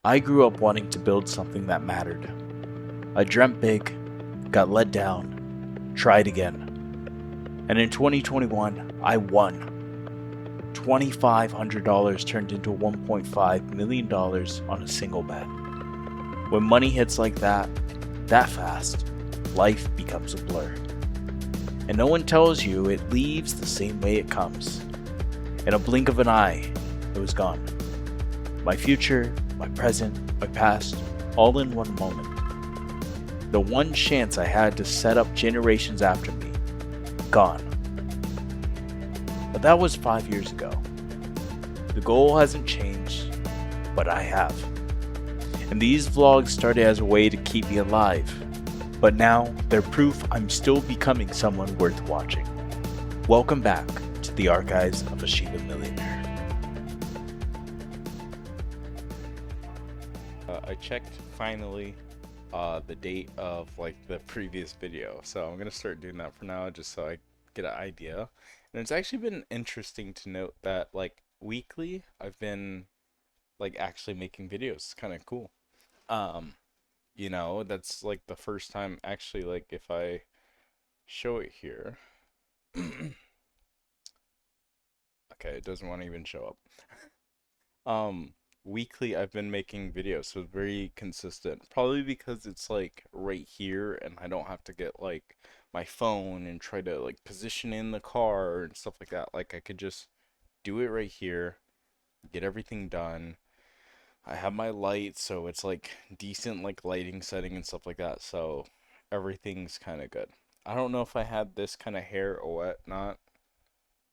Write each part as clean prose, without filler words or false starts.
I grew up wanting to build something that mattered. I dreamt big, got let down, tried again. And in 2021, I won. $2,500 turned into $1.5 million on a single bet. When money hits like that fast, life becomes a blur. And no one tells you it leaves the same way it comes. In a blink of an eye, it was gone. My future, my present, my past, all in one moment. The one chance I had to set up generations after me, gone. But that was 5 years ago. The goal hasn't changed, but I have. And these vlogs started as a way to keep me alive, but now they're proof I'm still becoming someone worth watching. Welcome back to the archives of a Shiba Millionaire. I checked finally the date of the previous video, so I'm gonna start doing that for now just so I get an idea. And it's actually been interesting to note that weekly I've been actually making videos. It's kind of cool. That's the first time actually, if I show it here. Okay, it doesn't want to even show up. Weekly I've been making videos, so it's very consistent, probably because it's right here and I don't have to get my phone and try to position in the car and stuff like that. I could just do it right here, get everything done. I have my light, so it's decent lighting setting and stuff like that, so everything's kind of good. I don't know if I had this kind of hair or whatnot.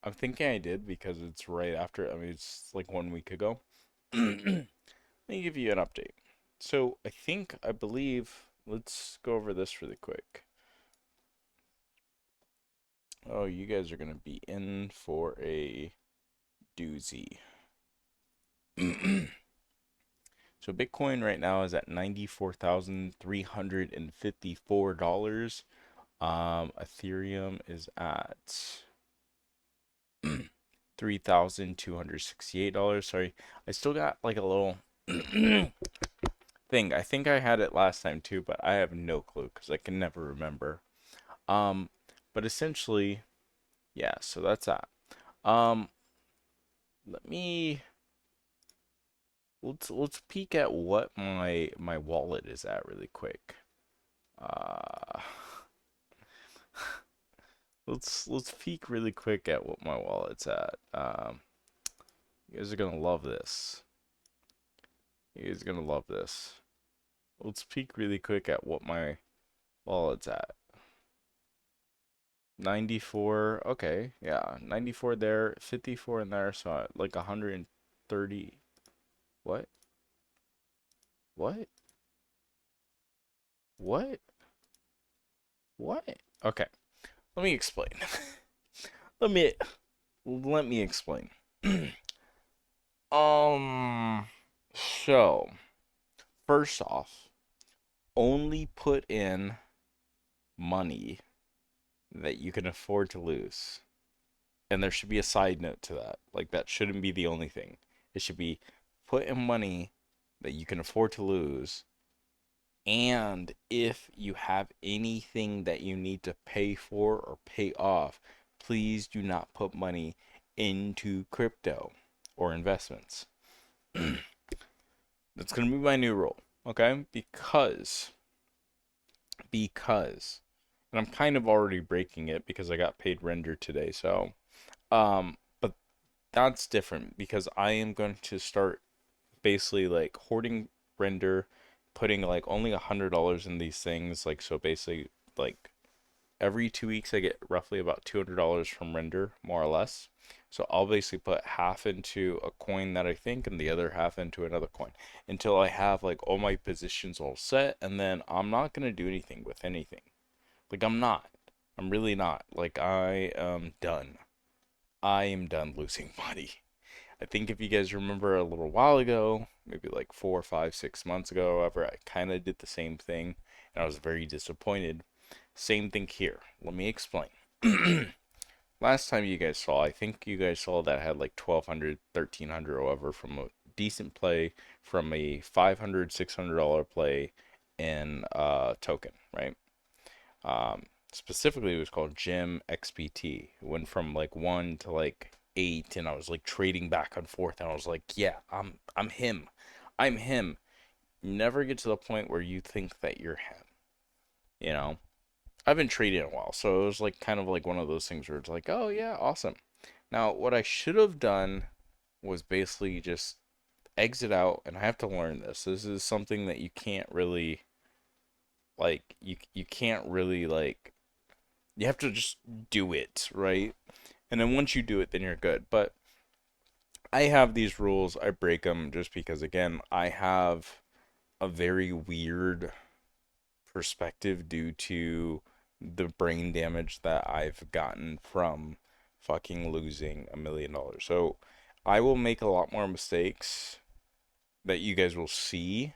I'm thinking I did because it's right after, I mean, it's 1 week ago. Let me give you an update. So I believe, let's go over this really quick. Oh, you guys are going to be in for a doozy. So Bitcoin right now is at $94,354. Ethereum is at $3,268. Sorry, I still got a little thing. I think I had it last time too, but I have no clue because I can never remember. But essentially, yeah, so that's that. Let's peek at what my wallet is at really quick. Let's peek really quick at what my wallet's at. You guys are gonna love this. You guys are gonna love this. Let's peek really quick at what my wallet's at. 94. Okay, yeah, 94 there, 54 in there, so 130. What? What? What? What? Okay. Let me explain. let me explain. So first off, only put in money that you can afford to lose. And there should be a side note to that. That shouldn't be the only thing. It should be put in money that you can afford to lose. And if you have anything that you need to pay for or pay off, please do not put money into crypto or investments. That's going to be my new rule, okay? Because, and I'm kind of already breaking it because I got paid render today, so, but that's different because I am going to start basically hoarding render, putting only $100 in these things, so basically every 2 weeks I get roughly about $200 from render, more or less. So I'll basically put half into a coin that I think and the other half into another coin until I have all my positions all set, and then I'm not gonna do anything with anything. I'm really not. I am done. I am done losing money. I think if you guys remember a little while ago, maybe 4, 5, 6 months ago, however, I kind of did the same thing and I was very disappointed. Same thing here. Let me explain. Last time you guys saw, I think you guys saw that I had 1,200, 1,300 or whatever from a decent play from a $500 $600 play in token, right? Specifically, it was called Gem XPT. It went from like 1 to like 8, and I was like trading back and forth, and I was like, yeah, I'm him. I'm him. Never get to the point where you think that you're him. You know, I've been trading a while, so it was like kind of like one of those things where it's like, oh yeah, awesome. Now, what I should have done was basically just exit out, and I have to learn this. This is something that you can't really like you can't really like you have to just do it, right? And then once you do it, then you're good. But I have these rules, I break them just because again, I have a very weird perspective due to the brain damage that I've gotten from fucking losing $1 million. So I will make a lot more mistakes that you guys will see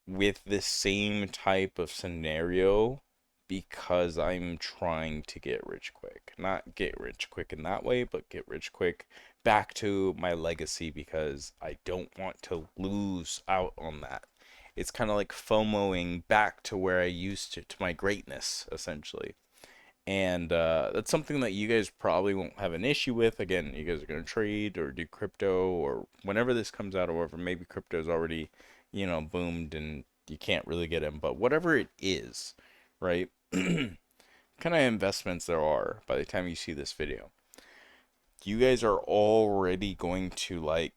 with this same type of scenario because I'm trying to get rich quick. Not get rich quick in that way, but get rich quick back to my legacy because I don't want to lose out on that. It's kind of like FOMOing back to where I used to my greatness, essentially. And that's something that you guys probably won't have an issue with. Again, you guys are going to trade or do crypto or whenever this comes out or whatever. Maybe crypto's already, boomed and you can't really get in. But whatever it is, right? Kind of investments there are by the time you see this video. You guys are already going to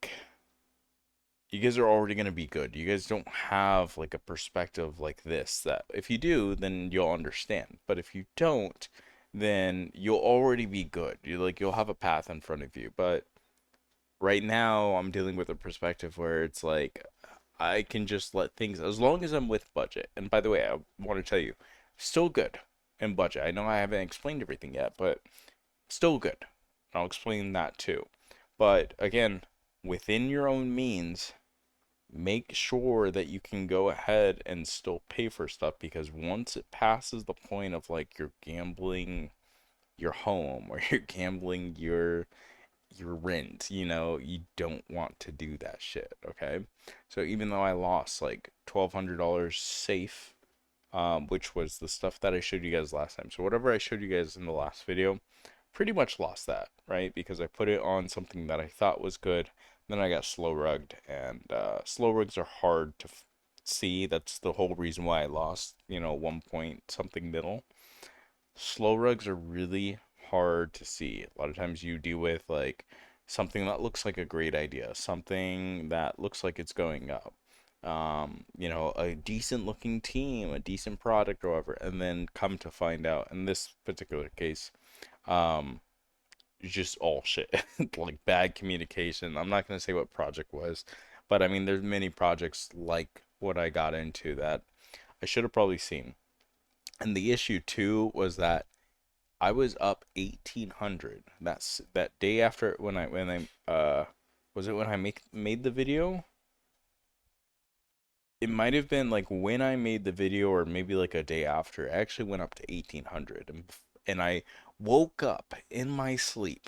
you guys are already going to be good. You guys don't have like a perspective like this that if you do, then you'll understand. But if you don't, then you'll already be good. You'll have a path in front of you. But right now I'm dealing with a perspective where it's like I can just let things as long as I'm with budget. And by the way, I want to tell you, still good in budget. I know I haven't explained everything yet, but still good. I'll explain that too. But again, within your own means, make sure that you can go ahead and still pay for stuff because once it passes the point of like you're gambling your home or you're gambling your rent, you don't want to do that shit, okay? So even though I lost like $1,200 safe, which was the stuff that I showed you guys last time. So whatever I showed you guys in the last video, pretty much lost that, right? Because I put it on something that I thought was good. Then I got slow rugged, and slow rugs are hard to see. That's the whole reason why I lost, 1 point something middle. Slow rugs are really hard to see. A lot of times you deal with like something that looks like a great idea, something that looks like it's going up. A decent looking team, a decent product or whatever, and then come to find out, in this particular case, just all shit. Like bad communication. I'm not going to say what project was, but I mean there's many projects like what I got into that I should have probably seen. And the issue too was that I was up 1800. That's that day after when I was it when I made the video? It might have been like when I made the video or maybe like a day after. I actually went up to 1800 and I woke up in my sleep.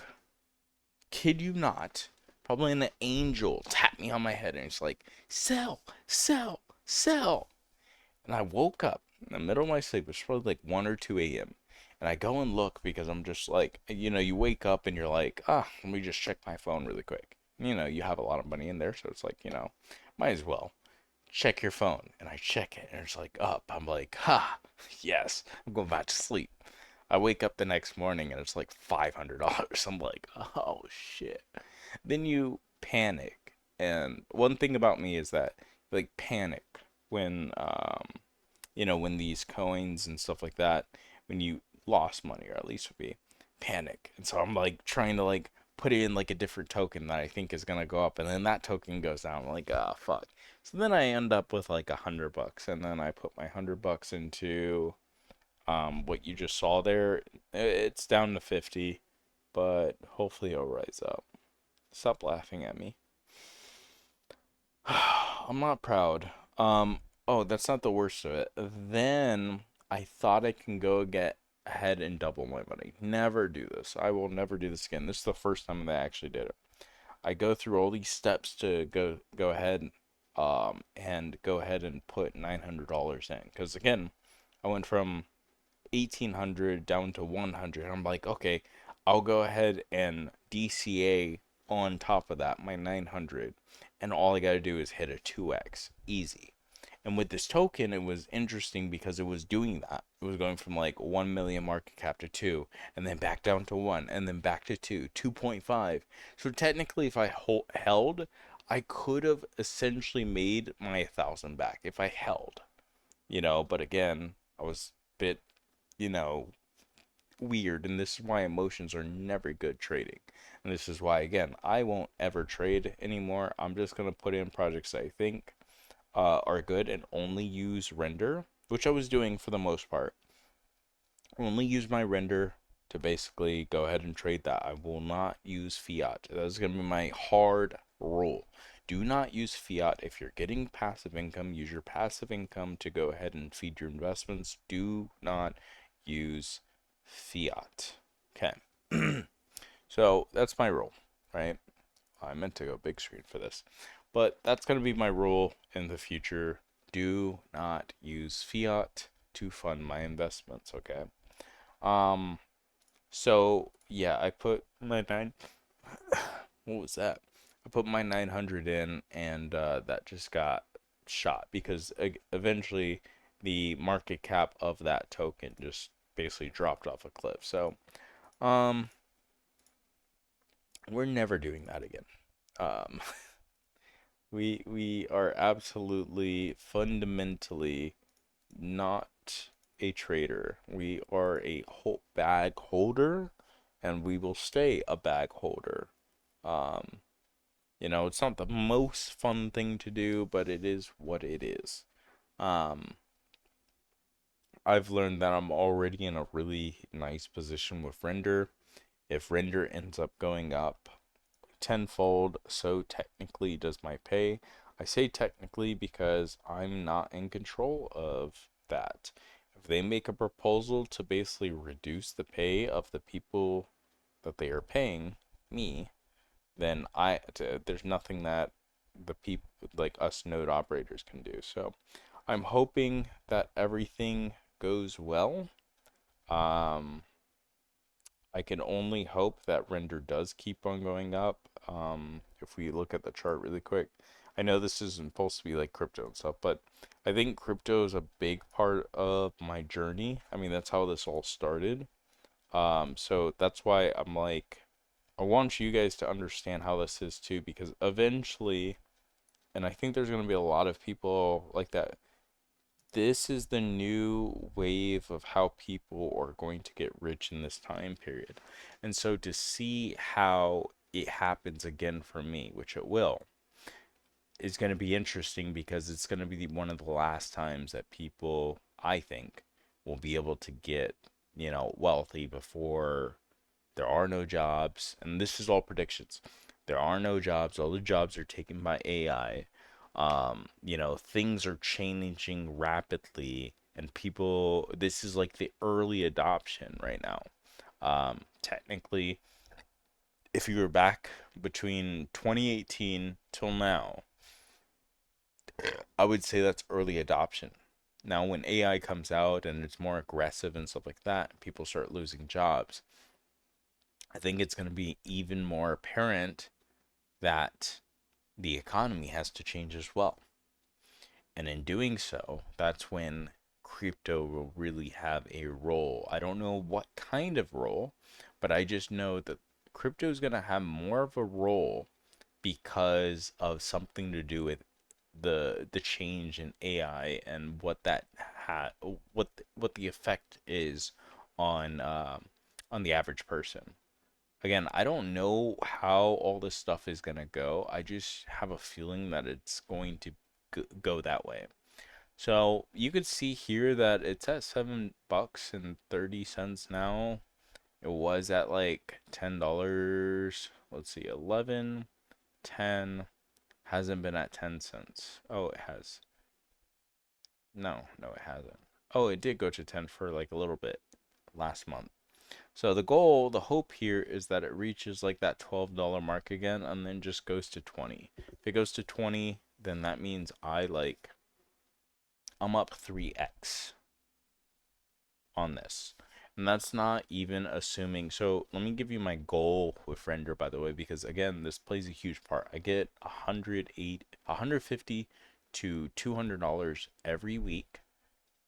Kid you not. Probably an angel tapped me on my head and it's like, sell, sell, sell. And I woke up in the middle of my sleep. It was probably like 1 or 2 a.m. And I go and look because I'm just like, you wake up and you're like, let me just check my phone really quick. You have a lot of money in there, so it's like, might as well check your phone. And I check it and it's like up. I'm like, yes, I'm going back to sleep. I wake up the next morning and it's like $500. I'm like, oh shit. Then you panic. And one thing about me is that like panic when when these coins and stuff like that, when you lost money, or at least would be panic. And so I'm like trying to like put it in like a different token that I think is gonna go up, and then that token goes down. I'm like, fuck. So then I end up with like $100, and then I put my $100 into what you just saw there. It's down to 50, but hopefully it'll rise up. Stop laughing at me. I'm not proud. Oh, that's not the worst of it. Then I thought I can go get ahead and double my money. Never do this. I will never do this again. This is the first time that I actually did it. I go through all these steps to go ahead and go ahead and put $900 in, because again, I went from 1800 down to 100. I'm like, okay, I'll go ahead and DCA on top of that, my 900, and all I got to do is hit a 2x, easy. And with this token, it was interesting because it was doing that. It was going from like 1 million market cap to 2, and then back down to 1, and then back to 2, 2.5. So technically, if I held, I could have essentially made my 1,000 back if I held, but again, I was a bit, you know, weird, and this is why emotions are never good trading. And this is why, again, I won't ever trade anymore. I'm just going to put in projects I think are good and only use render, which I was doing for the most part. Only use my render to basically go ahead and trade that. I will not use fiat. That's going to be my hard rule. Do not use fiat. If you're getting passive income, use your passive income to go ahead and feed your investments. Do not use fiat. Okay. So that's my rule, right? I meant to go big screen for this. But that's going to be my rule in the future. Do not use fiat to fund my investments, okay? Um, so yeah, I put my what was that? I put my 900 in, and that just got shot because eventually the market cap of that token just basically dropped off a cliff. So, um, we're never doing that again. Um, we are absolutely fundamentally not a trader. We are a bag holder, and we will stay a bag holder. Um, it's not the most fun thing to do, but it is what it is. Um, I've learned that I'm already in a really nice position with render. If render ends up going up tenfold, so technically does my pay. I say technically because I'm not in control of that. If they make a proposal to basically reduce the pay of the people that they are paying me, then there's nothing that the people like us node operators can do. So I'm hoping that everything goes well. Um, I can only hope that render does keep on going up. If we look at the chart really quick, I know this isn't supposed to be like crypto and stuff, but I think crypto is a big part of my journey. I mean, that's how this all started. So that's why I'm like, I want you guys to understand how this is too, because eventually, and I think there's going to be a lot of people like that. This is the new wave of how people are going to get rich in this time period. And so to see how it happens again for me, which it will, is going to be interesting because it's going to be one of the last times that people, I think, will be able to get, wealthy before there are no jobs. And this is all predictions. There are no jobs. All the jobs are taken by AI. Things are changing rapidly, and this is like the early adoption right now. Technically, if you were back between 2018 till now, I would say that's early adoption. Now, when AI comes out and it's more aggressive and stuff like that, people start losing jobs. I think it's going to be even more apparent that the economy has to change as well. And in doing so, that's when crypto will really have a role. I don't know what kind of role, but I just know that crypto is going to have more of a role because of something to do with the change in AI and what that what the effect is on the average person. Again, I don't know how all this stuff is going to go. I just have a feeling that it's going to go that way. So you could see here that it's at $7.30 now. It was at like $10. Let's see, 11, 10. Hasn't been at 10 cents. Oh, it has. No, it hasn't. Oh, it did go to 10 for like a little bit last month. So the goal, the hope here is that it reaches like that $12 mark again and then just goes to 20. If it goes to 20, then that means I'm up 3x on this. And that's not even assuming. So let me give you my goal with render, by the way, because again, this plays a huge part. I get 150 to $200 every week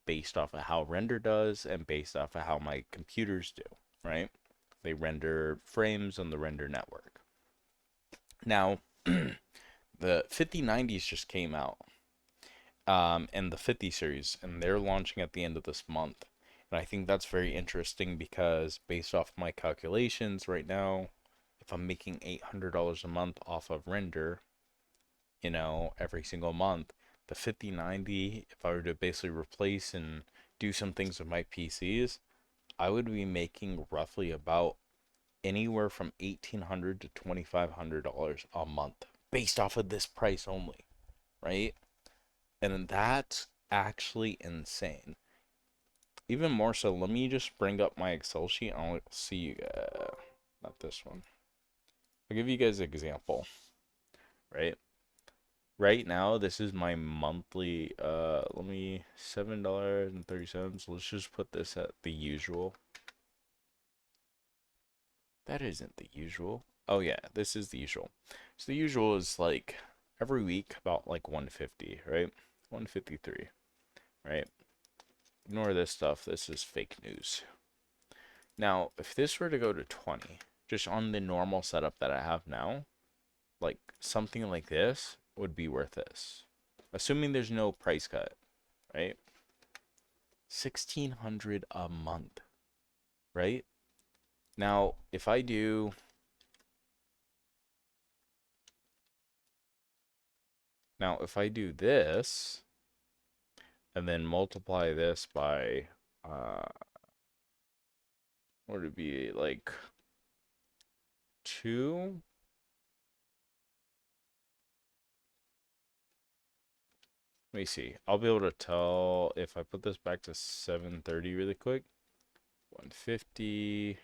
based off of how render does and based off of how my computers do, right? They render frames on the render network. Now, the 5090s just came out, and the 50 series, and they're launching at the end of this month. And I think that's very interesting because based off my calculations right now, if I'm making $800 a month off of render, every single month, the 5090, if I were to basically replace and do some things with my PCs, I would be making roughly about anywhere from $1,800 to $2,500 a month based off of this price only, right? And that's actually insane. Even more so, let me just bring up my Excel sheet and I'll see you guys. Not this one. I'll give you guys an example, right? Right now, this is my monthly, let me, $7.30. Let's just put this at the usual. That isn't the usual. Oh yeah, this is the usual. So the usual is like every week about like 150, right? 153, right? Ignore this stuff. This is fake news. Now, if this were to go to 20, just on the normal setup that I have now, like something like this would be worth this. Assuming there's no price cut, right? 1,600 a month, right? Now, if I do this and then multiply this by what would it be, like 2? Let me see. I'll be able to tell if I put this back to 730 really quick. 150.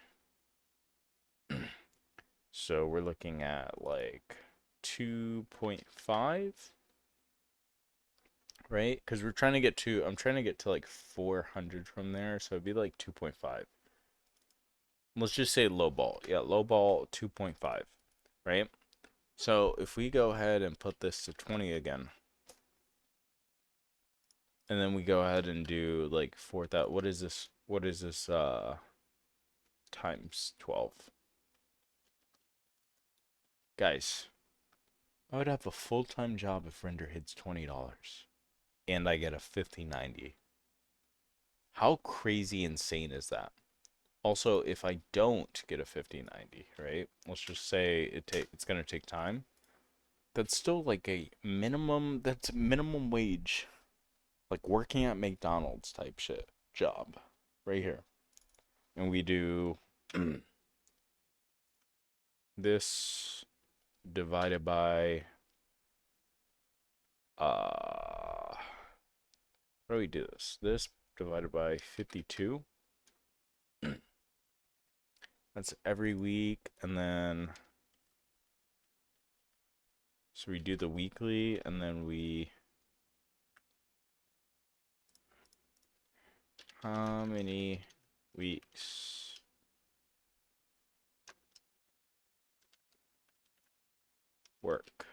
So we're looking at like 2.5, right? Because I'm trying to get to like 400 from there, so it'd be like 2.5. Let's just say low ball. Yeah, low ball 2.5, right? So if we go ahead and put this to 20 again, and then we go ahead and do like 4,000. What is this? What is this? Times 12. Guys, I would have a full-time job if render hits $20, and I get a 5090. How crazy insane is that? Also, if I don't get a 5090, right? Let's just say it's gonna take time. That's still like a minimum. That's minimum wage, like working at McDonald's type shit job, right here. And we do this divided by how do we do this? This divided by 52. That's every week, and then so we do the weekly, and then how many weeks work?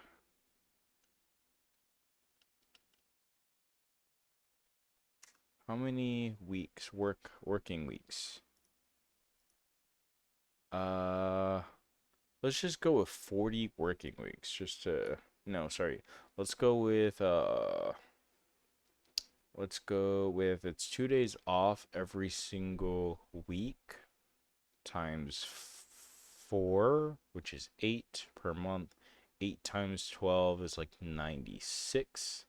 How many weeks working weeks? Let's just go with 40 working weeks just to no, sorry. Let's go with it's 2 days off every single week times 4, which is 8 per month. 8 times 12 is like 96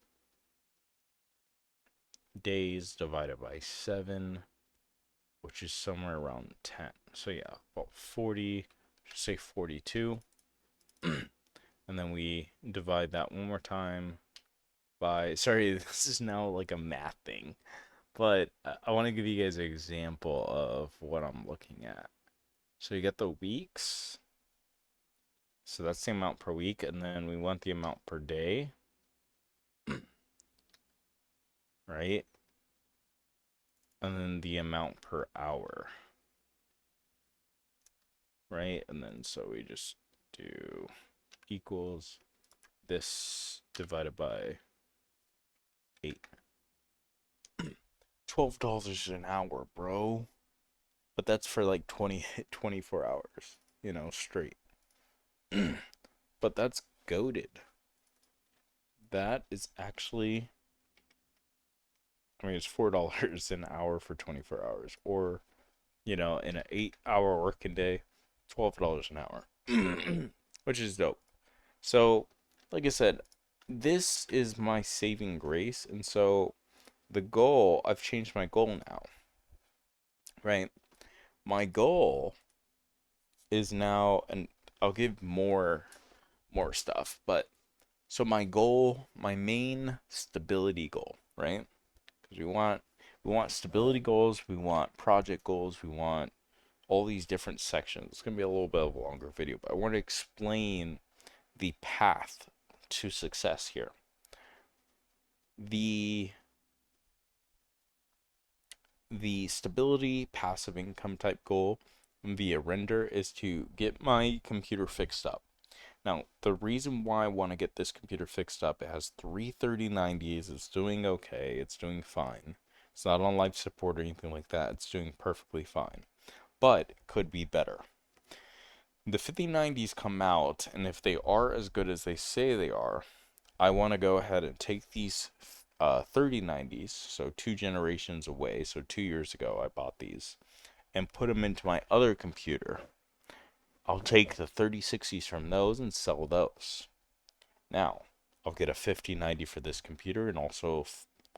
days divided by 7, which is somewhere around 10. So yeah, about 40, just say 42. And then we divide that one more time by, sorry, this is now like a math thing, But I want to give you guys an example of what I'm looking at. So you get the weeks. So that's the amount per week, and then we want the amount per day, right? And then the amount per hour, right? And then so we just do equals this divided by 8. $12 an hour, bro. But that's for like 24 hours, straight. But that's goated. That is actually, I mean, it's $4 an hour for 24 hours. Or, in an 8-hour working day, $12 an hour, which is dope. So, like I said, this is my saving grace. And so the goal, I've changed my goal now, right? My goal is now, and I'll give more stuff, but so my goal, my main stability goal, right? Because we want stability goals, we want project goals, we want all these different sections. It's gonna be a little bit of a longer video, but I want to explain the path to success here. The stability passive income type goal via render is to get my computer fixed up. Now, the reason why I want to get this computer fixed up, it has 3 3090s, it's doing okay, it's doing fine. It's not on life support or anything like that, it's doing perfectly fine. But it could be better. The 5090s come out, and if they are as good as they say they are, I want to go ahead and take these 3090s, so 2 generations away, so 2 years ago I bought these, and put them into my other computer. I'll take the 3060s from those and sell those. Now, I'll get a 5090 for this computer and also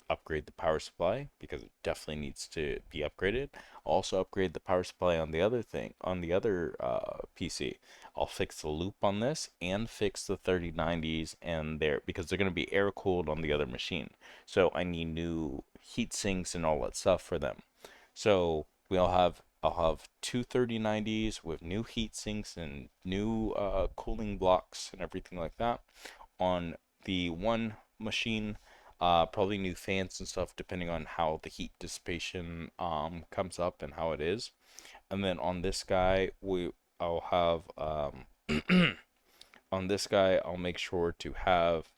upgrade the power supply because it definitely needs to be upgraded. I'll also upgrade the power supply on the other PC. I'll fix the loop on this and fix the 3090s and there because they're going to be air cooled on the other machine. So I need new heat sinks and all that stuff for them. So I'll have two 3090s with new heat sinks and new cooling blocks and everything like that on the one machine. Probably new fans and stuff depending on how the heat dissipation comes up and how it is. And then on this guy, I'll have on this guy I'll make sure to have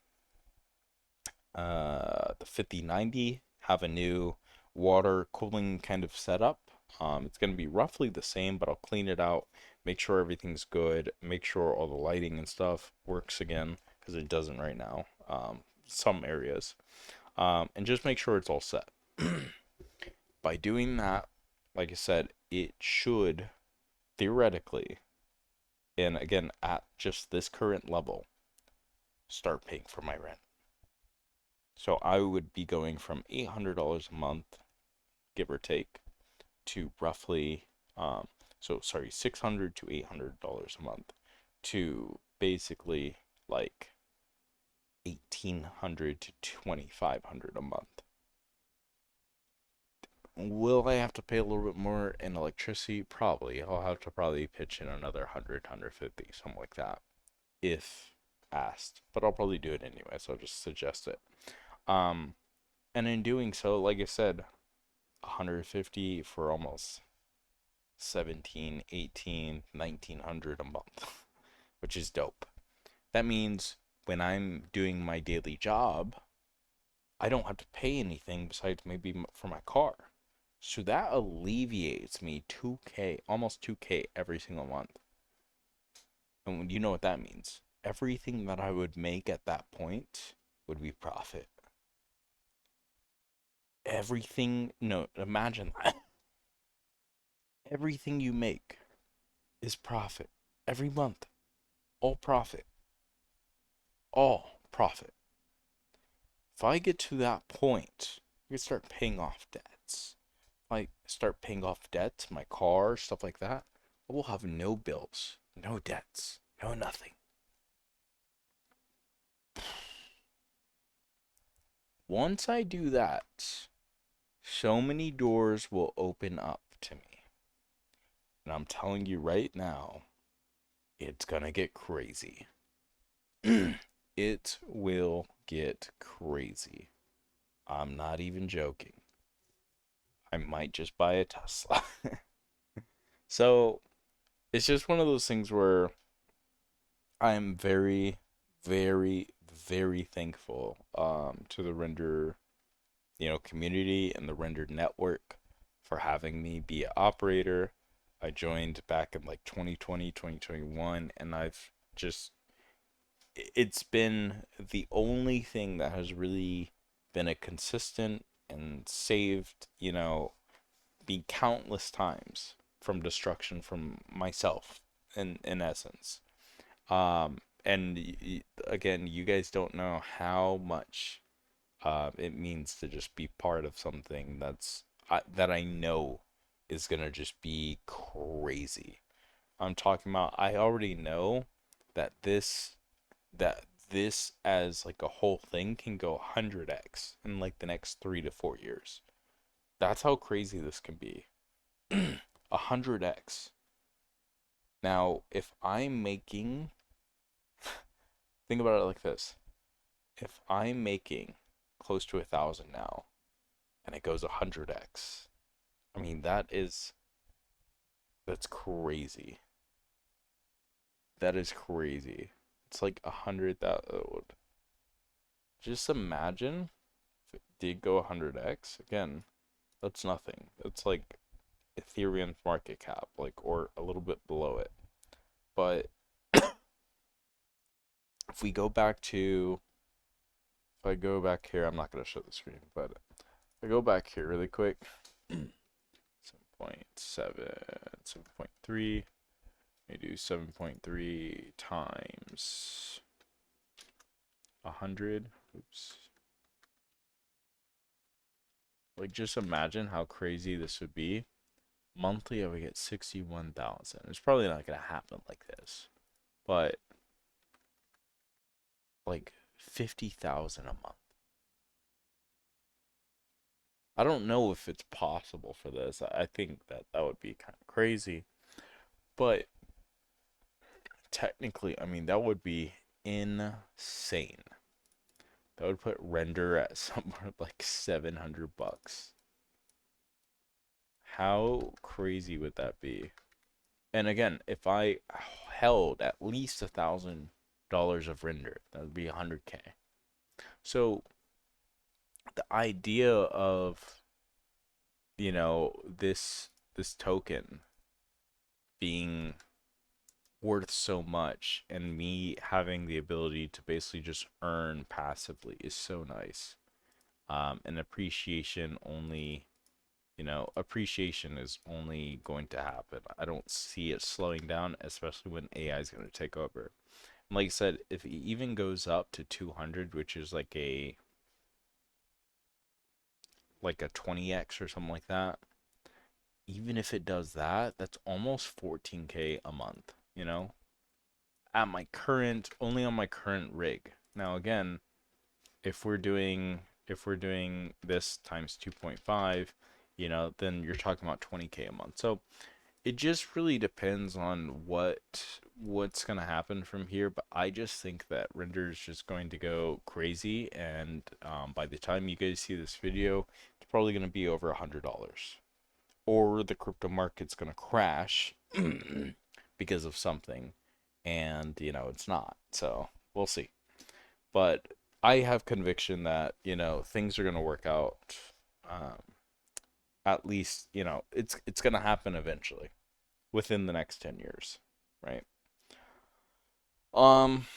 the 5090 have a new water cooling kind of setup. It's going to be roughly the same, but I'll clean it out, make sure everything's good, make sure all the lighting and stuff works again because it doesn't right now. Some areas. And just make sure it's all set. By doing that, like I said, it should theoretically, and again, at just this current level, start paying for my rent. So I would be going from $800 a month, give or take, to roughly, $600 to $800 a month, to basically like $1,800 to $2,500 a month. Will I have to pay a little bit more in electricity? Probably. I'll have to probably pitch in another 100, 150, something like that, if asked. But I'll probably do it anyway, so I'll just suggest it. And in doing so, like I said, 150 for almost 17, 18, 1900 a month, which is dope. That means when I'm doing my daily job, I don't have to pay anything besides maybe for my car. So that alleviates me 2K, almost 2K every single month. And you know what that means. Everything that I would make at that point would be profit. Imagine that. Everything you make is profit. Every month. All profit. All profit. If I get to that point, I can start paying off debts. If I start paying off debts, my car, stuff like that, I will have no bills, no debts, no nothing. Once I do that, So many doors will open up to me. And I'm telling you right now, it's gonna get crazy. It will get crazy. I'm not even joking. I might just buy a Tesla. So it's just one of those things where I'm very, very, very thankful to the render, community and the render network for having me be an operator. I joined back in like 2020, 2021, and I've just it's been the only thing that has really been a consistent and saved, me countless times from destruction from myself in essence. And again, you guys don't know how much it means to just be part of something that I know is gonna just be crazy. I'm talking about I already know that this as like a whole thing can go 100x in like the next 3 to 4 years. That's how crazy this can be. 100x. Now, if I'm making, think about it like this. If I'm making close to 1,000 now, and it goes 100x, I mean, that's crazy. That is crazy. It's like 100,000. Just imagine if it did go 100x. Again, that's nothing. It's like Ethereum market cap, like, or a little bit below it. But if we go back to, if I go back here, I'm not going to show the screen, but if I go back here really quick, 7.7, 7.3, we do 7.3 times 100. Oops. Like, just imagine how crazy this would be. Monthly, I would get 61,000. It's probably not going to happen like this, but like 50,000 a month. I don't know if it's possible for this. I think that that would be kind of crazy, but technically, I mean, that would be insane. That would put render at somewhere like 700 bucks. How crazy would that be? And again, if I held at least $1,000 of render, that would be 100K. So the idea of, this token being worth so much and me having the ability to basically just earn passively is so nice. And appreciation is only going to happen. I don't see it slowing down, especially when AI is going to take over. And like I said, if it even goes up to 200, which is like a 20x or something like that, even if it does that, that's almost 14K a month, at my current, only on my current rig. Now again, if we're doing this times 2.5, then you're talking about 20K a month. So it just really depends on what's going to happen from here, but I just think that render is just going to go crazy, and by the time you guys see this video, it's probably going to be over $100, or the crypto market's going to crash because of something, and it's not. So we'll see. But I have conviction that things are going to work out. Um, at least it's going to happen eventually, within the next 10 years, right? Um,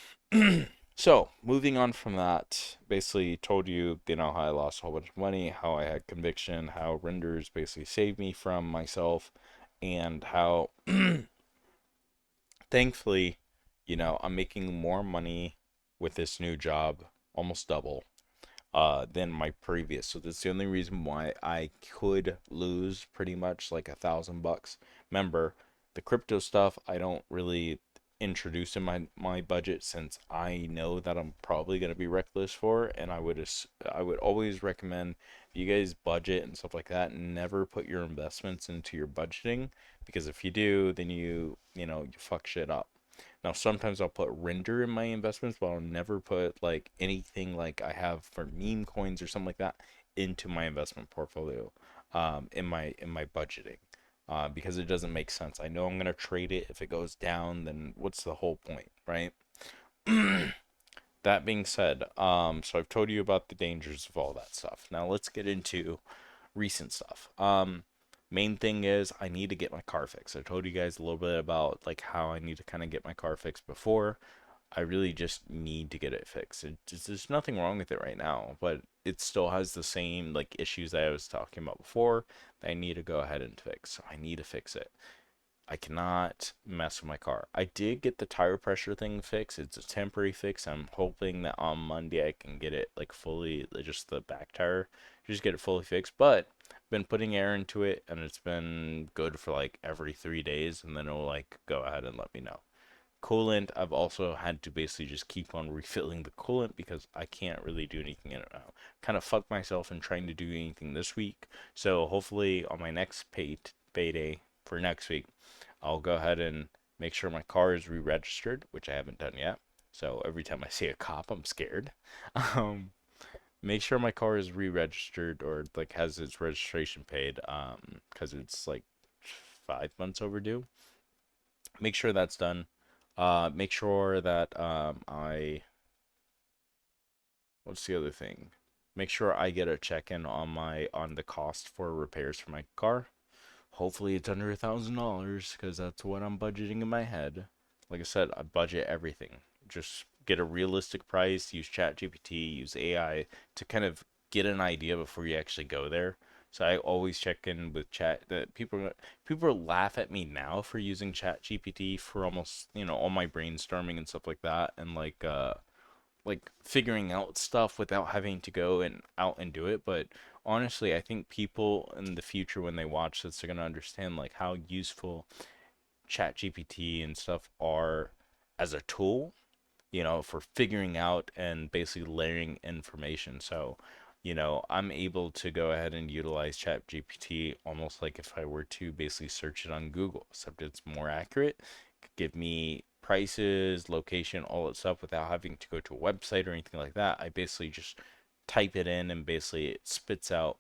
so moving on from that, basically told you, how I lost a whole bunch of money, how I had conviction, how renders basically saved me from myself, and how thankfully, I'm making more money with this new job, almost double, than my previous. So that's the only reason why I could lose pretty much like $1,000. Remember, the crypto stuff, I don't really. introduced in my budget, since I know that I'm probably going to be reckless for, and I would always recommend, if you guys budget and stuff like that, never put your investments into your budgeting, because if you do, then you fuck shit up. Now sometimes I'll put render in my investments, but I'll never put like anything like I have for meme coins or something like that into my investment portfolio, in my budgeting, because it doesn't make sense. I know I'm gonna trade it. If it goes down, then what's the whole point, right? That being said, so I've told you about the dangers of all that stuff. Now let's get into recent stuff. Main thing is I need to get my car fixed. I told you guys a little bit about like how I need to kind of get my car fixed before. I really just need to get it fixed. There's nothing wrong with it right now, but it still has the same like issues that I was talking about before that I need to go ahead and fix. So I need to fix it. I cannot mess with my car. I did get the tire pressure thing fixed. It's a temporary fix. I'm hoping that on Monday I can get it like fully, just the back tire, just get it fully fixed. But I've been putting air into it, and it's been good for like every 3 days, and then it'll like go ahead and let me know. Coolant, I've also had to basically just keep on refilling the coolant because I can't really do anything in it now. Kind of fucked myself in trying to do anything this week. So hopefully on my next payday for next week, I'll go ahead and make sure my car is re-registered, which I haven't done yet. So every time I see a cop, I'm scared. Um, Make sure my car is re-registered, or like has its registration paid, because it's like 5 months overdue. Make sure that's done. Make sure that what's the other thing? Make sure I get a check-in on the cost for repairs for my car. Hopefully it's under $1,000, because that's what I'm budgeting in my head. Like I said, I budget everything. Just get a realistic price, use ChatGPT, use AI to kind of get an idea before you actually go there. So I always check in with chat. That people laugh at me now for using ChatGPT for almost, all my brainstorming and stuff like that, and like figuring out stuff without having to go and out and do it. But honestly, I think people in the future, when they watch this, are gonna understand like how useful ChatGPT and stuff are as a tool, for figuring out and basically layering information. So, I'm able to go ahead and utilize ChatGPT almost like if I were to basically search it on Google, except it's more accurate. It could give me prices, location, all that stuff without having to go to a website or anything like that. I basically just type it in, and basically it spits out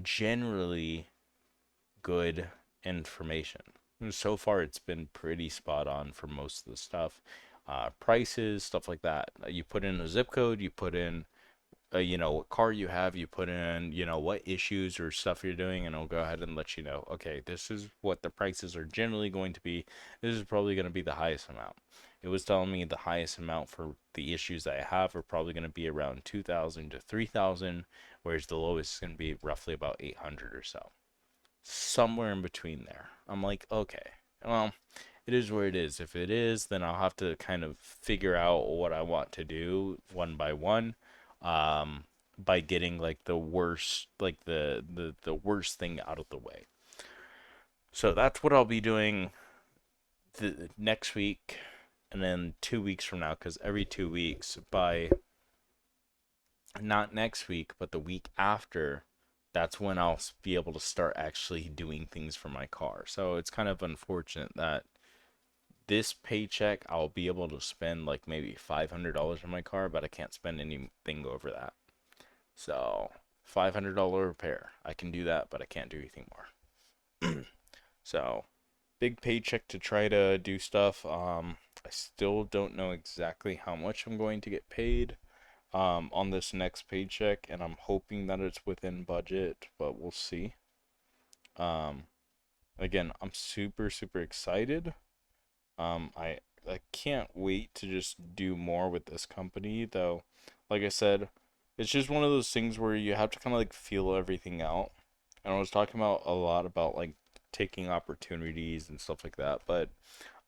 generally good information. And so far, it's been pretty spot on for most of the stuff. Prices, stuff like that. You put in a zip code, you put in, what car you have, you put in, what issues or stuff you're doing, and it'll go ahead and let you know, okay, this is what the prices are generally going to be. This is probably going to be the highest amount. It was telling me the highest amount for the issues that I have are probably going to be around 2,000 to 3,000, whereas the lowest is going to be roughly about 800 or so, somewhere in between there. I'm like, okay, well, it is where it is. If it is, then I'll have to kind of figure out what I want to do one by one, um, by getting like the worst, like the worst thing out of the way. So that's what I'll be doing the next week, and then 2 weeks from now, because every 2 weeks, by not next week, but the week after, that's when I'll be able to start actually doing things for my car. So it's kind of unfortunate that this paycheck I'll be able to spend like maybe $500 on my car, but I can't spend anything over that. So $500 repair, I can do that, but I can't do anything more. So big paycheck to try to do stuff. I still don't know exactly how much I'm going to get paid on this next paycheck, and I'm hoping that it's within budget, but we'll see. Um, Again, I'm super super excited. I can't wait to just do more with this company, though. Like I said, it's just one of those things where you have to kind of like feel everything out. And I was talking about a lot about like taking opportunities and stuff like that, but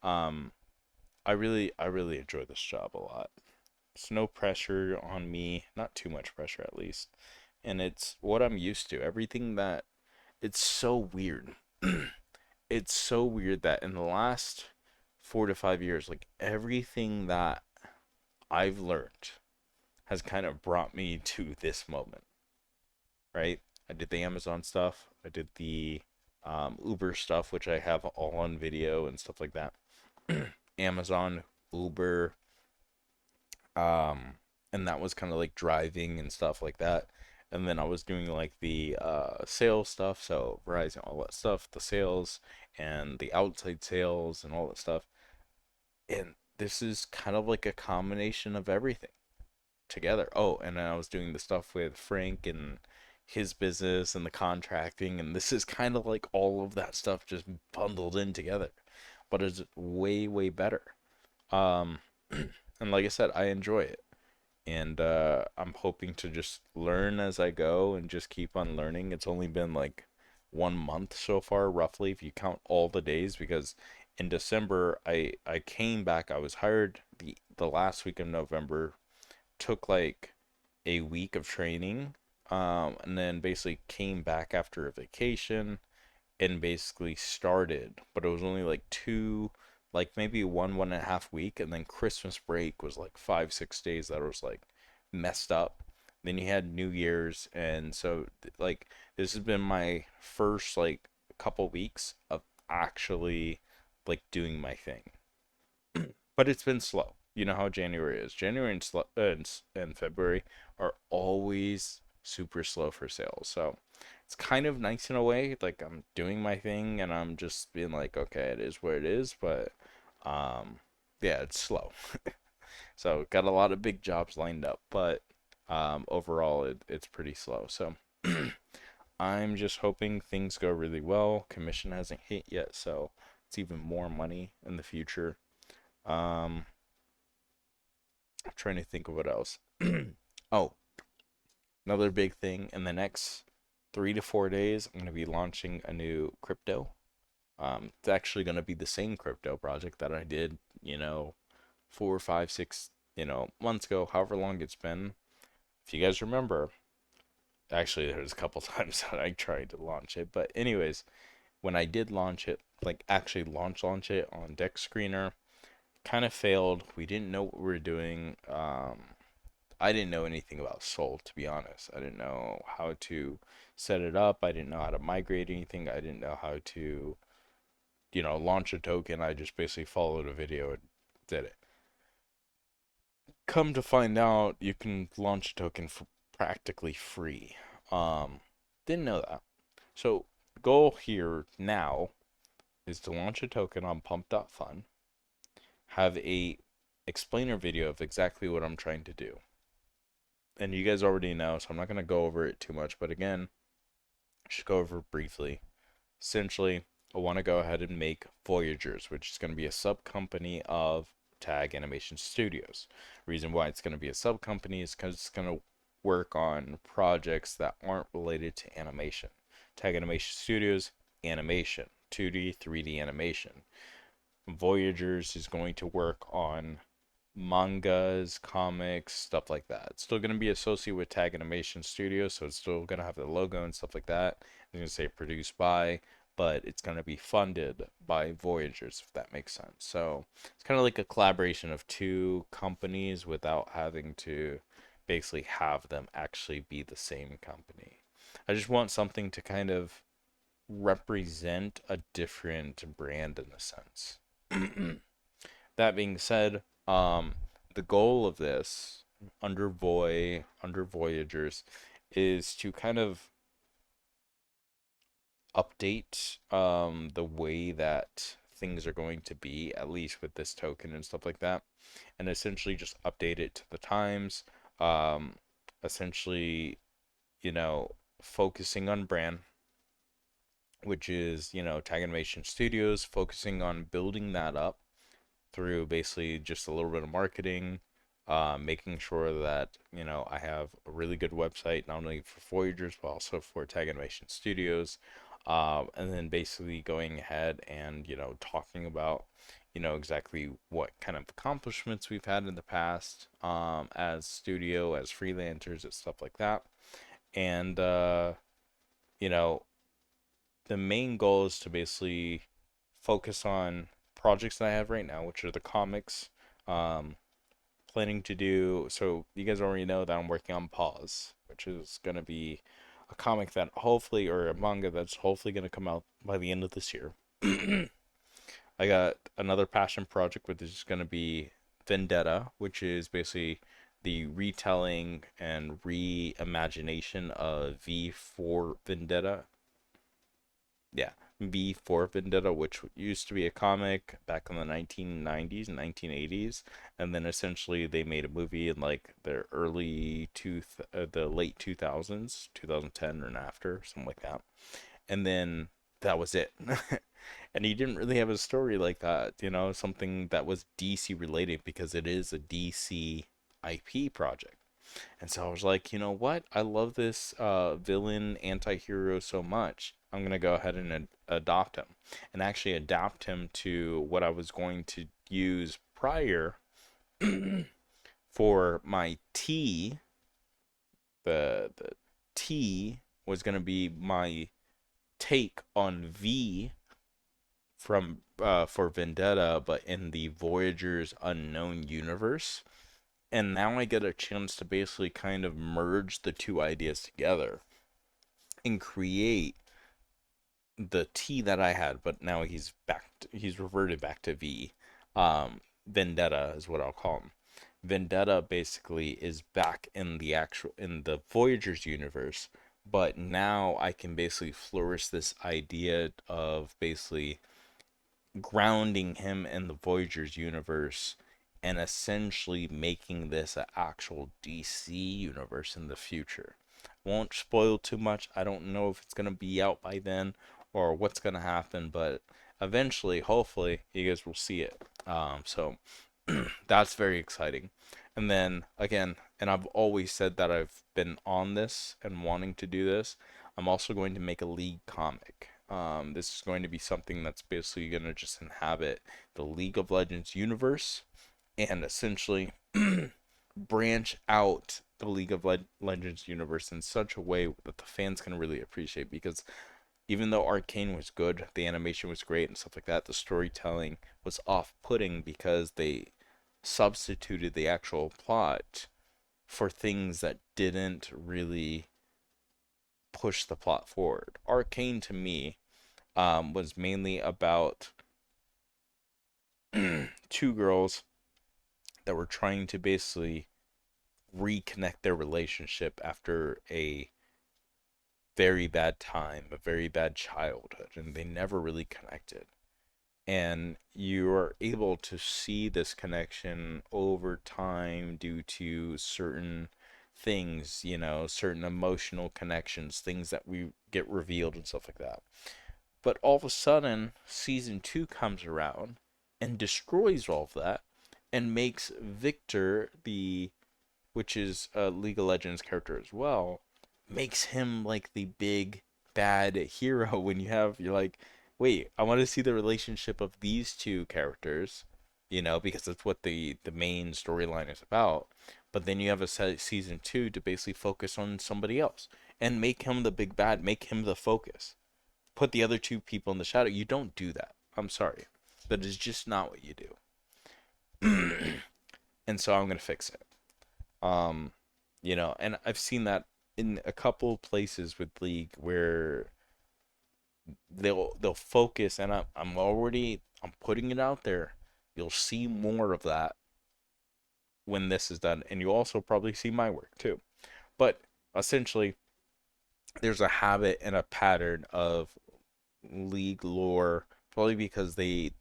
um, I really enjoy this job a lot. It's no pressure on me, not too much pressure at least. And it's what I'm used to. Everything that it's so weird. It's so weird that in the last 4 to 5 years, like everything that I've learned has kind of brought me to this moment, right? I did the Amazon stuff, I did the Uber stuff, which I have all on video and stuff like that. Amazon, Uber, um, and that was kind of like driving and stuff like that. And then I was doing like the sales stuff, so Verizon, all that stuff, the sales and the outside sales and all that stuff. And this is kind of like a combination of everything together. Oh, and then I was doing the stuff with Frank and his business and the contracting, and this is kind of like all of that stuff just bundled in together, but it's way, way better. Um, and like I said, I enjoy it, and I'm hoping to just learn as I go and just keep on learning. It's only been like 1 month so far, roughly, if you count all the days, because in December I came back. I was hired the last week of November, took like a week of training, and then basically came back after a vacation and basically started, but it was only like two, like maybe one and a half week, and then Christmas break was like 5 6 days that was like messed up. Then you had New Year's, and so like this has been my first like couple weeks of actually like doing my thing, but it's been slow. You know how January is. January and February are always super slow for sales. So it's kind of nice in a way. Like I'm doing my thing and I'm just being like, okay, it is what it is. But um, yeah, it's slow. So got a lot of big jobs lined up, but overall it's pretty slow. So I'm just hoping things go really well. Commission hasn't hit yet, so it's even more money in the future. Um, I'm trying to think of what else. Oh, another big thing in the next 3 to 4 days, I'm going to be launching a new crypto. It's actually going to be the same crypto project that I did, 4 5 6, months ago, however long it's been. If you guys remember, actually, there's a couple times that I tried to launch it, but anyways, when I did launch it, like actually launch it on Deck Screener, kind of failed. We didn't know what we were doing. I didn't know anything about Sol, to be honest. I didn't know how to set it up. I didn't know how to migrate anything. I didn't know how to, launch a token. I just basically followed a video and did it. Come to find out, you can launch a token for practically free. Um, didn't know that. So, the goal here now is to launch a token on pump.fun, have a explainer video of exactly what I'm trying to do. And you guys already know, so I'm not going to go over it too much, but again, just go over it briefly. Essentially, I want to go ahead and make Voyagers, which is going to be a sub company of Tag Animation Studios. Reason why it's going to be a sub company is because it's going to work on projects that aren't related to animation. Tag Animation Studios, animation, 2D, 3D animation. Voyagers is going to work on mangas, comics, stuff like that. It's still going to be associated with Tag Animation Studios, so it's still going to have the logo and stuff like that. I'm going to say produced by, but it's going to be funded by Voyagers, if that makes sense. So it's kind of like a collaboration of two companies without having to basically have them actually be the same company. I just want something to kind of represent a different brand in a sense. That being said, the goal of this under Voyagers is to kind of update the way that things are going to be, at least with this token and stuff like that, and essentially just update it to the times. Um, essentially, you know, focusing on brand, which is, Tag Animation Studios, focusing on building that up through basically just a little bit of marketing, making sure that, I have a really good website, not only for Voyagers, but also for Tag Animation Studios. And then basically going ahead and, talking about, exactly what kind of accomplishments we've had in the past, as studio, as freelancers, and stuff like that. And, you know, the main goal is to basically focus on projects that I have right now, which are the comics. Um, Planning to do, so you guys already know that I'm working on PAWS, which is going to be a comic that hopefully, or a manga that's hopefully going to come out by the end of this year. I got another passion project, which is going to be Vendetta, which is basically the retelling and reimagination of V for Vendetta. Yeah, V for Vendetta, which used to be a comic back in the 1990s and 1980s, and then essentially they made a movie in like the late 2000s, 2010 and after, something like that. And then that was it. And he didn't really have a story like that, something that was DC related because it is a DC IP project. And so I was like, you know what? I love this villain anti-hero so much. I'm going to go ahead and adopt him and actually adapt him to what I was going to use prior for my T. The T was going to be my take on V from for Vendetta, but in the Voyagers unknown universe. And now I get a chance to basically kind of merge the two ideas together and create the T that I had, but now he's reverted back to V. Vendetta is what I'll call him. Vendetta basically is back in the Voyagers universe, but now I can basically flourish this idea of basically grounding him in the Voyagers universe and essentially making this an actual DC universe in the future. Won't spoil too much. I don't know if it's going to be out by then or what's going to happen, but eventually, hopefully, you guys will see it. So that's very exciting. And then again, and I've always said that I've been on this and wanting to do this. I'm also going to make a League comic. This is going to be something that's basically going to just inhabit the League of Legends universe and essentially branch out the League of Legends universe in such a way that the fans can really appreciate. Because even though Arcane was good, the animation was great and stuff like that, the storytelling was off-putting because they substituted the actual plot for things that didn't really push the plot forward. Arcane to me was mainly about two girls that were trying to basically reconnect their relationship after a very bad time, a very bad childhood, and they never really connected. And you are able to see this connection over time due to certain things, certain emotional connections, things that we get revealed and stuff like that. But all of a sudden, season 2 comes around and destroys all of that and makes Victor, which is a League of Legends character as well, makes him like the big bad hero when you're like, wait, I want to see the relationship of these two characters, because that's what the main storyline is about. But then you have a season 2 to basically focus on somebody else and make him the big bad, make him the focus. Put the other two people in the shadow. You don't do that. I'm sorry. That is just not what you do. And so I'm going to fix it. And I've seen that in a couple places with League where they'll focus, and I'm putting it out there. You'll see more of that when this is done, and you'll also probably see my work too. But essentially, there's a habit and a pattern of League lore, probably because they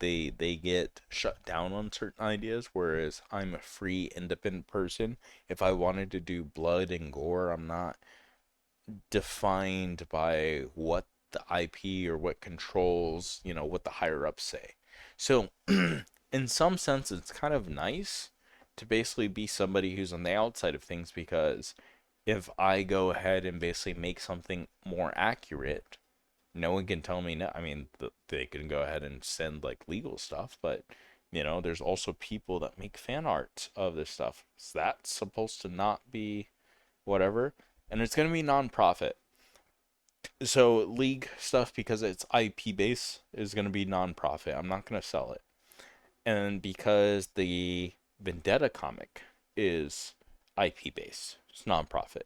get shut down on certain ideas, whereas I'm a free independent person. If I wanted to do blood and gore, I'm not defined by what the IP or what controls, what the higher ups say. So in some sense it's kind of nice to basically be somebody who's on the outside of things, because if I go ahead and basically make something more accurate, no one can tell me no. I mean, they can go ahead and send like legal stuff, but there's also people that make fan art of this stuff. So that's supposed to not be whatever, and it's going to be non-profit. So League stuff, because it's IP based, is going to be non-profit. I'm not going to sell it. And because the Vendetta comic is IP based, it's nonprofit,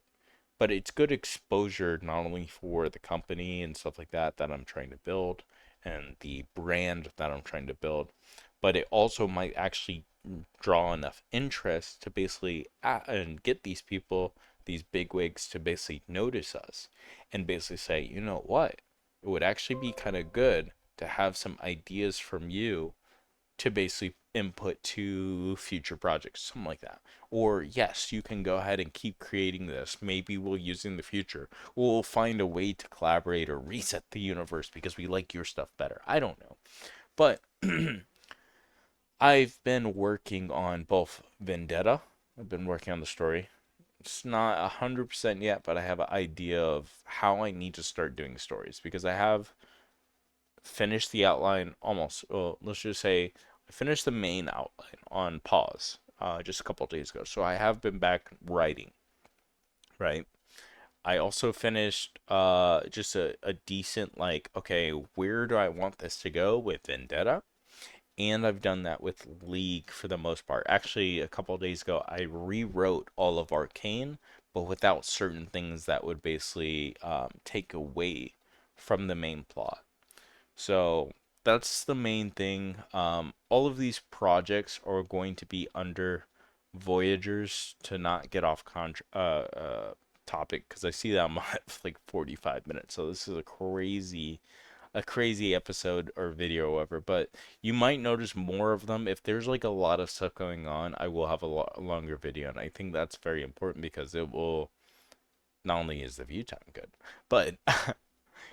but it's good exposure not only for the company and stuff like that that I'm trying to build and the brand that I'm trying to build, but it also might actually draw enough interest to basically and get these people, these bigwigs, to basically notice us and basically say, you know what, it would actually be kind of good to have some ideas from you to basically input to future projects, something like that. Or yes, you can go ahead and keep creating this. Maybe we'll use it in the future. We'll find a way to collaborate or reset the universe because we like your stuff better. I don't know. But I've been working on both Vendetta. I've been working on the story. It's not 100% yet, but I have an idea of how I need to start doing stories because I have finished the outline almost. Well, let's just say I finished the main outline on pause just a couple of days ago. So I have been back writing, right? I also finished just a decent, like, okay, where do I want this to go with Vendetta? And I've done that with League for the most part. Actually, a couple of days ago, I rewrote all of Arcane, but without certain things that would basically take away from the main plot. So that's the main thing. All of these projects are going to be under Voyagers to not get off topic because I see that I'm at like 45 minutes. So this is a crazy episode or video or whatever. But you might notice more of them. If there's like a lot of stuff going on, I will have a longer video. And I think that's very important because it will, not only is the view time good, but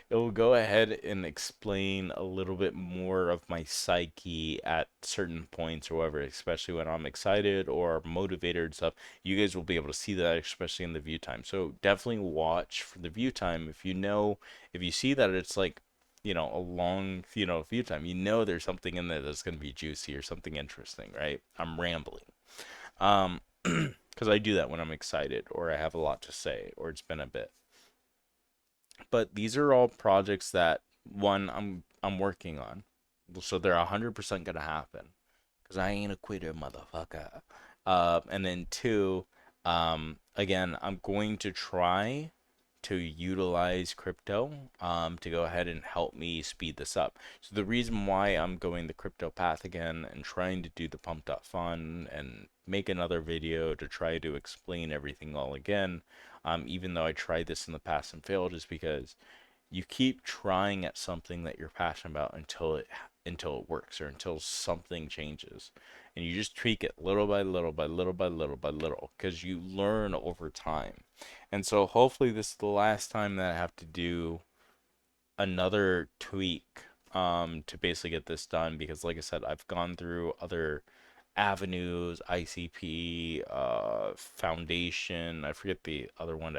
it will go ahead and explain a little bit more of my psyche at certain points or whatever, especially when I'm excited or motivated and stuff. You guys will be able to see that, especially in the view time. So definitely watch for the view time. If you see that it's like, a long, view time, there's something in there that's going to be juicy or something interesting, right? I'm rambling. Because I do that when I'm excited or I have a lot to say or it's been a bit. But these are all projects that one I'm working on, so they're 100% gonna happen because I ain't a quitter, motherfucker. And then two, again, I'm going to try to utilize crypto to go ahead and help me speed this up. So the reason why I'm going the crypto path again and trying to do the pumped up fun and make another video to try to explain everything all again, even though I tried this in the past and failed, is because you keep trying at something that you're passionate about until it works or until something changes, and you just tweak it little by little by little by little by little because you learn over time. And so hopefully this is the last time that I have to do another tweak to basically get this done because like I said, I've gone through other avenues, ICP, foundation, I forget the other one,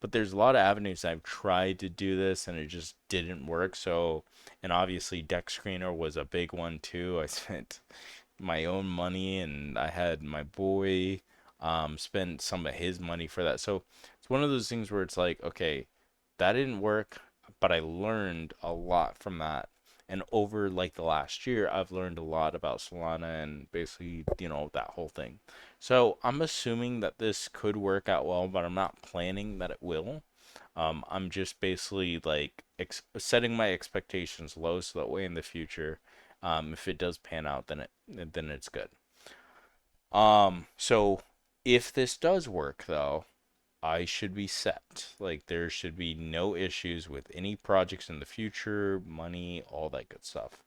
but there's a lot of avenues I've tried to do this and it just didn't work. So, and obviously deck screener was a big one too. I spent my own money and I had my boy spend some of his money for that. So it's one of those things where it's like, okay, that didn't work, but I learned a lot from that. And over like the last year, I've learned a lot about Solana and basically, that whole thing. So I'm assuming that this could work out well, but I'm not planning that it will. I'm just basically like setting my expectations low so that way in the future, if it does pan out, then it's good. So if this does work though, I should be set. Like there should be no issues with any projects in the future, money, all that good stuff.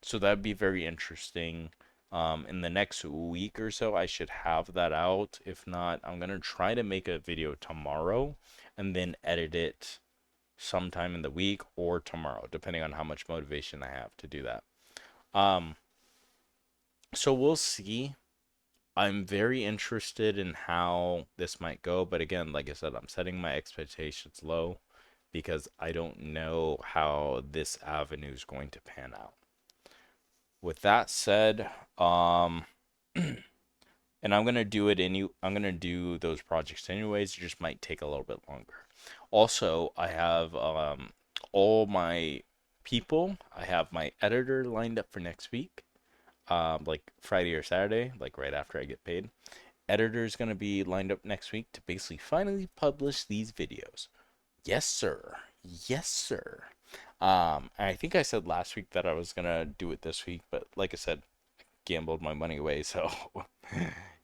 So that'd be very interesting. In the next week or so, I should have that out. If not, I'm gonna try to make a video tomorrow and then edit it sometime in the week or tomorrow, depending on how much motivation I have to do that. Um, so we'll see. I'm very interested in how this might go, but again, like I said, I'm setting my expectations low because I don't know how this avenue is going to pan out. With that said, and I'm gonna do those projects anyways. It just might take a little bit longer. Also, I have all my people. I have my editor lined up for next week. like Friday or Saturday, like right after I get paid. Editor's gonna be lined up next week to basically finally publish these videos. Yes, sir. Yes, sir. I think I said last week that I was gonna do it this week, but like I said, gambled my money away, so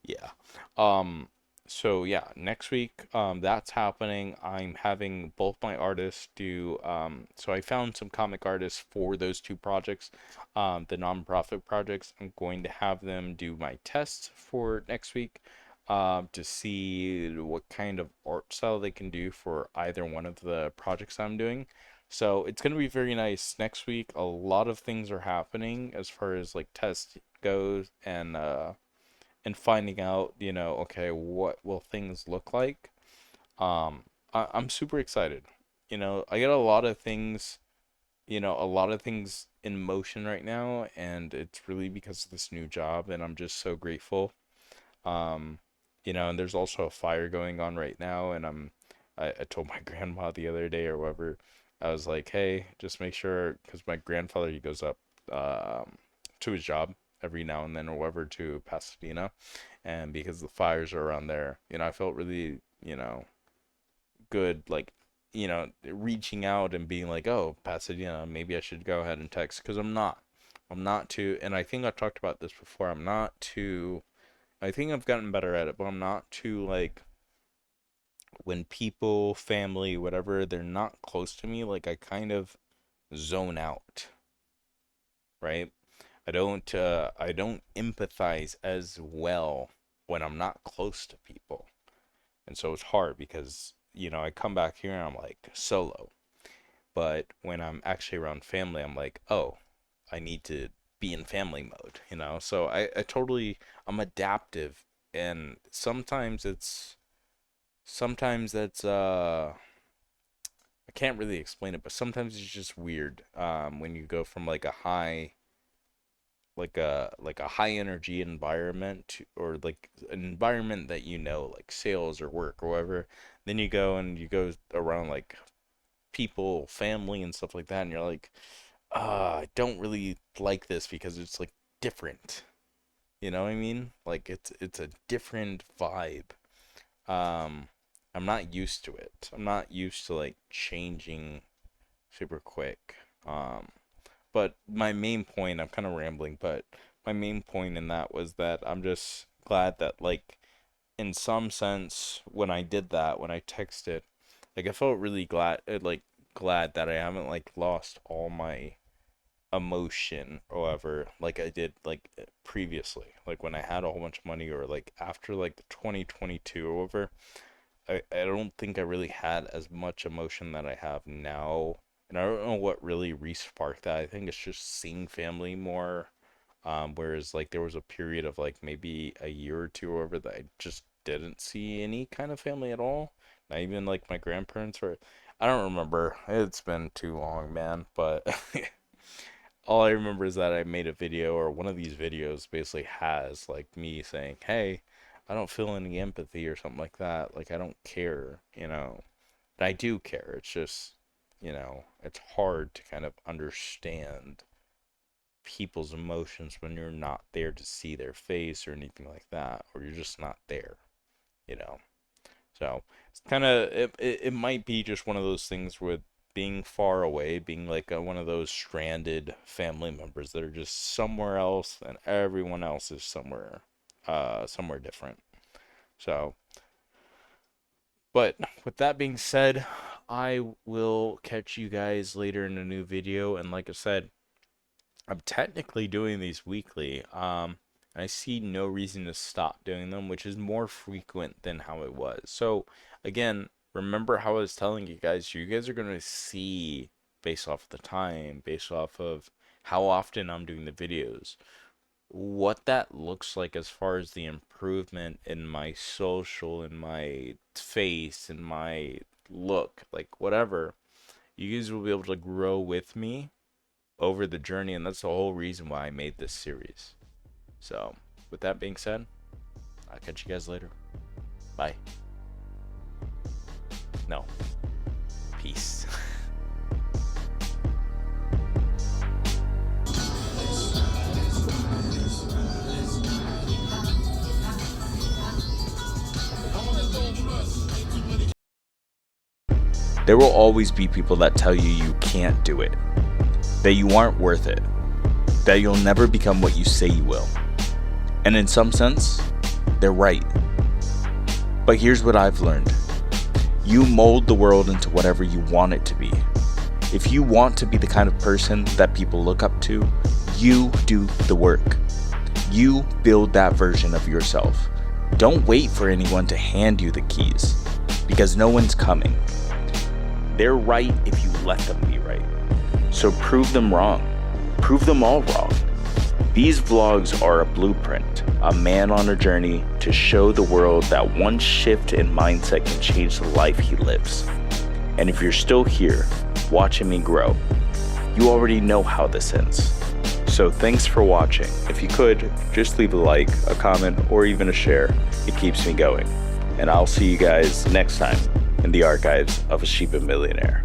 yeah. Um, so yeah, next week, that's happening. I'm having both my artists do, so I found some comic artists for those two projects, the nonprofit projects. I'm going to have them do my tests for next week, to see what kind of art style they can do for either one of the projects I'm doing. So it's going to be very nice next week. A lot of things are happening as far as like test goes, and finding out, okay, what will things look like. I'm super excited. I got a lot of things in motion right now, and it's really because of this new job, and I'm just so grateful. Um, and there's also a fire going on right now, and I told my grandma the other day or whatever, I was like, hey, just make sure, because my grandfather, he goes up to his job every now and then or whatever to Pasadena, and because the fires are around there, I felt really, good, like, reaching out and being like, oh, Pasadena, maybe I should go ahead and text, because I'm not too, and I think I've talked about this before, I think I've gotten better at it, but I'm not too, like, when people, family, whatever, they're not close to me, like, I kind of zone out, right? I don't empathize as well when I'm not close to people. And so it's hard because, I come back here and I'm like solo. But when I'm actually around family, I'm like, oh, I need to be in family mode. So I'm adaptive, and sometimes that's I can't really explain it, but sometimes it's just weird when you go from like a high energy environment or like an environment that like sales or work or whatever, then you go around like people, family and stuff like that, and you're like, I don't really like this because it's like different. You know what I mean? Like it's a different vibe. Um, I'm not used to it. I'm not used to like changing super quick. But my main point, I'm kind of rambling, but my main point in that was that I'm just glad that like in some sense when I did that, when I texted, like I felt really glad that I haven't like lost all my emotion or whatever like I did like previously, like when I had a whole bunch of money, or like after like the 2022 or whatever. I don't think I really had as much emotion that I have now, and I don't know what really re-sparked that. I think it's just seeing family more. Whereas like there was a period of like maybe a year or two over that I just didn't see any kind of family at all. Not even like my grandparents were. I don't remember. It's been too long, man. But all I remember is that I made a video, or one of these videos basically has like me saying, "Hey, I don't feel any empathy," or something like that. Like I don't care. And I do care. It's just, it's hard to kind of understand people's emotions when you're not there to see their face or anything like that, or you're just not there, you know. So it's kind of it might be just one of those things with being far away, being like one of those stranded family members that are just somewhere else, and everyone else is somewhere different. So, but with that being said, I will catch you guys later in a new video. And like I said, I'm technically doing these weekly. And I see no reason to stop doing them, which is more frequent than how it was. So again, remember how I was telling you guys are going to see based off the time, based off of how often I'm doing the videos, what that looks like as far as the improvement in my social, in my face, in my look, like whatever. You guys will be able to grow with me over the journey, and that's the whole reason why I made this series. So, with that being said, I'll catch you guys later. Bye. No. Peace. There will always be people that tell you you can't do it, that you aren't worth it, that you'll never become what you say you will. And in some sense, they're right. But here's what I've learned. You mold the world into whatever you want it to be. If you want to be the kind of person that people look up to, you do the work. You build that version of yourself. Don't wait for anyone to hand you the keys, because no one's coming. They're right if you let them be right. So prove them wrong. Prove them all wrong. These vlogs are a blueprint, a man on a journey to show the world that one shift in mindset can change the life he lives. And if you're still here, watching me grow, you already know how this ends. So thanks for watching. If you could, just leave a like, a comment, or even a share. It keeps me going. And I'll see you guys next time in the archives of a Shiba Millionaire.